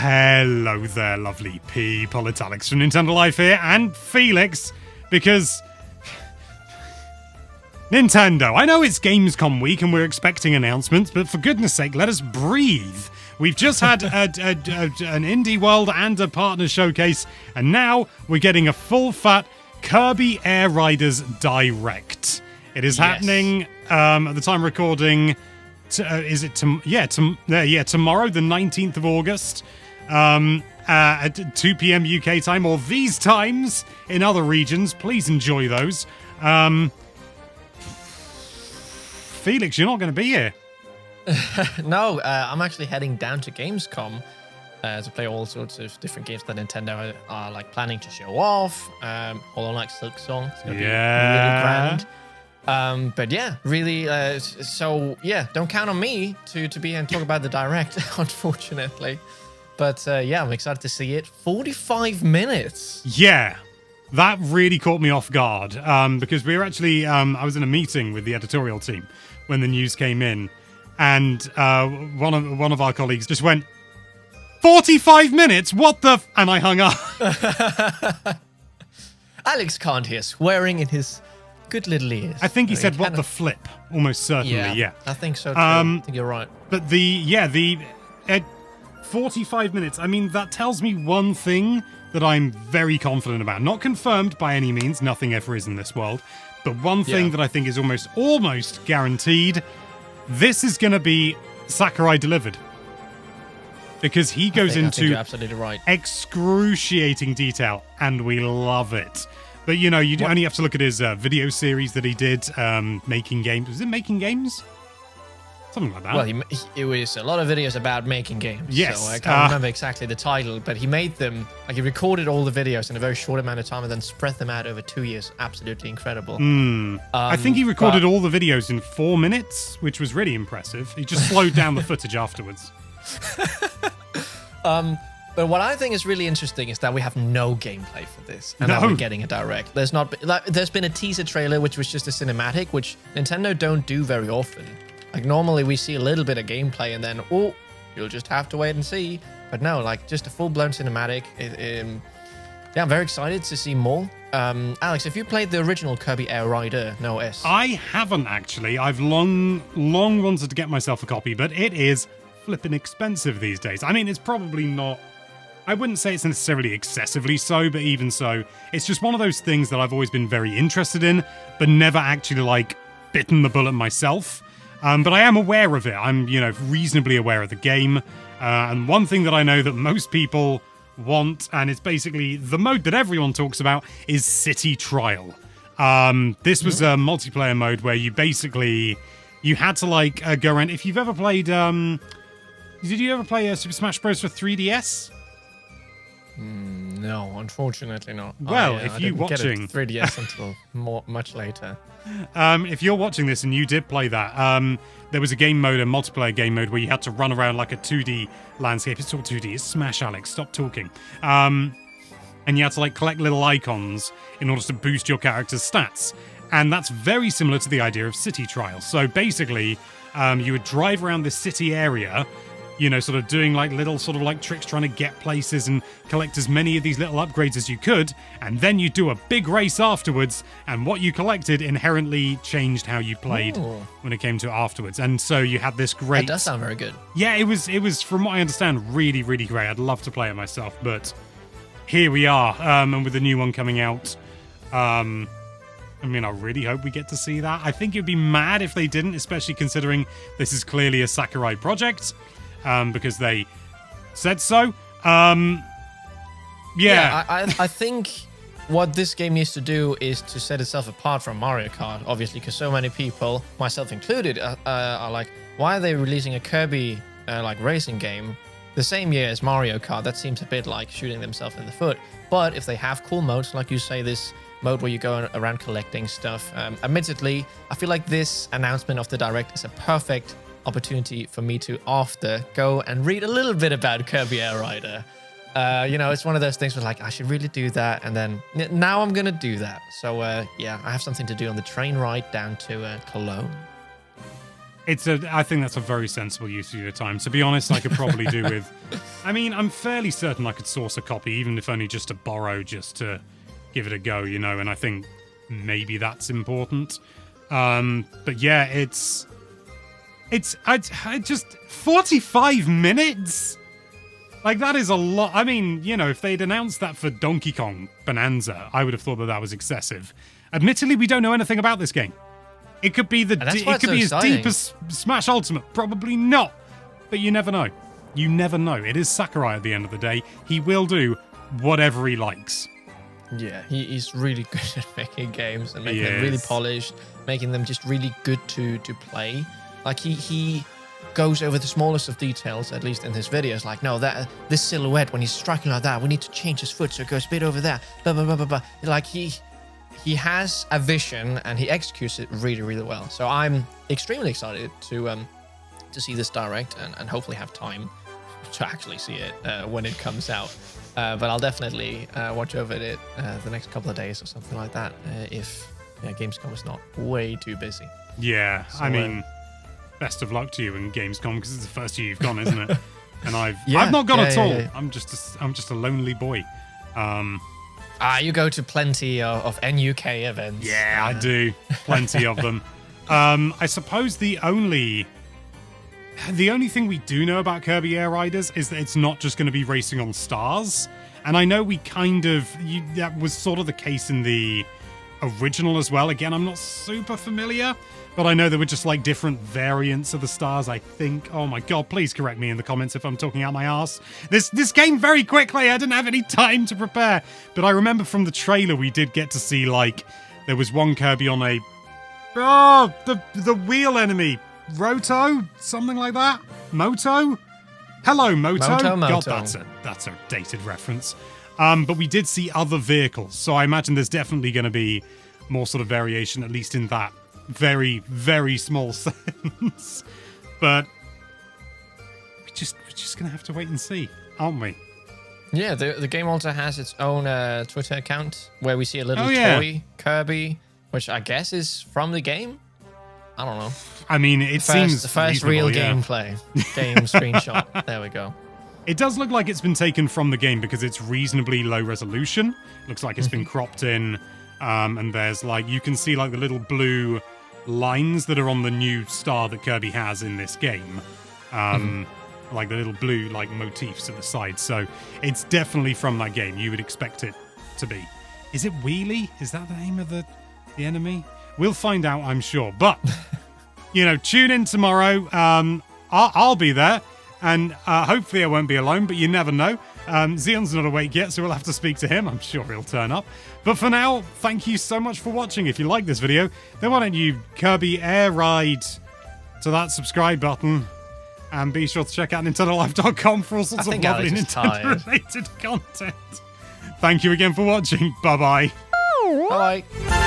Hello there, lovely people. It's Alex from Nintendo Life here, and Felix, because... Nintendo, I know it's Gamescom week and we're expecting announcements, but for goodness sake, let us breathe. We've just had an Indie World and a partner showcase, and now we're getting a full-fat Kirby Air Riders Direct. It is happening at the time of recording. Tomorrow, the 19th of August, at 2 p.m. UK time, or these times in other regions. Please enjoy those. Felix, you're not going to be here. No, I'm actually heading down to Gamescom to play all sorts of different games that Nintendo are like planning to show off. Hollow Knight Silk Song, it's going to be really grand. But yeah, really, don't count on me to be here and talk about the Direct, unfortunately. But I'm excited to see it. 45 minutes. Yeah, that really caught me off guard because we were actually, I was in a meeting with the editorial team when the news came in, and one of our colleagues just went, 45 minutes? What the and I hung up. Alex can't hear swearing in his good little ears. I think he said, what the flip? Almost certainly, yeah. I think so too. I think you're right. But the 45 minutes, I mean, that tells me one thing that I'm very confident about. Not confirmed by any means, nothing ever is in this world, but one thing that I think is almost guaranteed, this is going to be Sakurai delivered. Because he goes into you're absolutely right. Excruciating detail, and we love it. But, you know, you only have to look at his video series that he did, making games. Was it Making Games? Something like that. Well, it was a lot of videos about making games. Yes. So I can't remember exactly the title, but he made them, like he recorded all the videos in a very short amount of time and then spread them out over 2 years. Absolutely incredible. I think he recorded all the videos in 4 minutes, which was really impressive. He just slowed down the footage afterwards. But what I think is really interesting is that we have no gameplay for this, and that we're getting a direct. There's been a teaser trailer, which was just a cinematic, which Nintendo don't do very often. Like normally we see a little bit of gameplay, and then you'll just have to wait and see. But no, like just a full-blown cinematic. I'm very excited to see more. Alex, have you played the original Kirby Air Rider? No S. I haven't actually. I've long wanted to get myself a copy, but it is flipping expensive these days. I mean, it's probably not. I wouldn't say it's necessarily excessively so, but even so, it's just one of those things that I've always been very interested in, but never actually like bitten the bullet myself. But I am aware of it. I'm, reasonably aware of the game. And one thing that I know that most people want, and it's basically the mode that everyone talks about, is City Trial. This was a multiplayer mode where you had to go around. If you've ever played, did you ever play Super Smash Bros. For 3DS? No, unfortunately not. Well, if you're watching... Get a 3DS until much later. If you're watching this and you did play that, there was a game mode, a multiplayer game mode, where you had to run around like a 2D landscape. It's all 2D. It's Smash, Alex. Stop talking. And you had to collect little icons in order to boost your character's stats. And that's very similar to the idea of City Trial. So basically, you would drive around this city area, sort of doing little tricks, trying to get places and collect as many of these little upgrades as you could, and then you do a big race afterwards, and what you collected inherently changed how you played when it came to afterwards. And so you had this great... That does sound very good. Yeah, it was from what I understand, really, really great. I'd love to play it myself, but here we are, and with the new one coming out, I really hope we get to see that. I think it'd be mad if they didn't, especially considering this is clearly a Sakurai project. Because they said so. I think what this game needs to do is to set itself apart from Mario Kart, obviously, because so many people, myself included, are like, why are they releasing a Kirby racing game the same year as Mario Kart? That seems a bit like shooting themselves in the foot. But if they have cool modes, like you say, this mode where you go around collecting stuff, admittedly, I feel like this announcement of the Direct is a perfect opportunity for me to go and read a little bit about Kirby Air Rider. It's one of those things where I should really do that, and then now I'm gonna do that. So I have something to do on the train ride down to Cologne. I think that's a very sensible use of your time. To be honest, I could probably do with I mean, I'm fairly certain I could source a copy, even if only just to borrow, just to give it a go, you know, and I think maybe that's important. But yeah, it's I just 45 minutes? Like, that is a lot. I mean, you know, if they'd announced that for Donkey Kong Bonanza, I would have thought that that was excessive. Admittedly, we don't know anything about this game. It could be as deep as Smash Ultimate. Probably not. But you never know. You never know. It is Sakurai at the end of the day. He will do whatever he likes. Yeah, he's really good at making games and making them really polished, making them just really good to play. Like, he goes over the smallest of details, at least in his videos. Like, no, this silhouette, when he's striking like that, we need to change his foot so it goes a bit over there. Blah, blah, blah, blah, blah. Like, he has a vision and he executes it really, really well. So I'm extremely excited to see this direct and hopefully have time to actually see it when it comes out. But I'll definitely watch over it the next couple of days or something like that if Gamescom is not way too busy. Yeah, so, I mean, best of luck to you in Gamescom, because it's the first year you've gone, isn't it? And I've not gone at all. Yeah. I'm just a lonely boy. You go to plenty of NUK events. Yeah, I do. Plenty of them. I suppose the only thing we do know about Kirby Air Riders is that it's not just going to be racing on stars. And I know we that was sort of the case in the original as well. Again, I'm not super familiar, but I know there were just like different variants of the stars, I think. Oh my god, please correct me in the comments if I'm talking out my arse. This game very quickly. I didn't have any time to prepare. But I remember from the trailer we did get to see, like, there was one Kirby on the wheel enemy. Roto? Something like that? Moto? Hello, Moto. God, that's a dated reference. But we did see other vehicles, so I imagine there's definitely going to be more sort of variation, at least in that very, very small sense. But we're just going to have to wait and see, aren't we? Yeah, the game also has its own Twitter account where we see a little toy Kirby, which I guess is from the game. I don't know. I mean, it seems the first real gameplay game screenshot. There we go. It does look like it's been taken from the game because it's reasonably low resolution. Looks like it's been cropped in, and there's like, you can see like the little blue lines that are on the new star that Kirby has in this game. Like the little blue like motifs at the side. So it's definitely from that game. You would expect it to be. Is it Wheelie? Is that the name of the enemy? We'll find out, I'm sure. But, you know, tune in tomorrow. I'll be there. And hopefully I won't be alone, but you never know. Xeon's not awake yet, so we'll have to speak to him. I'm sure he'll turn up. But for now, thank you so much for watching. If you like this video, then why don't you Kirby Air Ride to that subscribe button. And be sure to check out NintendoLife.com for all sorts of lovely Nintendo-related content. Thank you again for watching. Bye-bye. Bye-bye.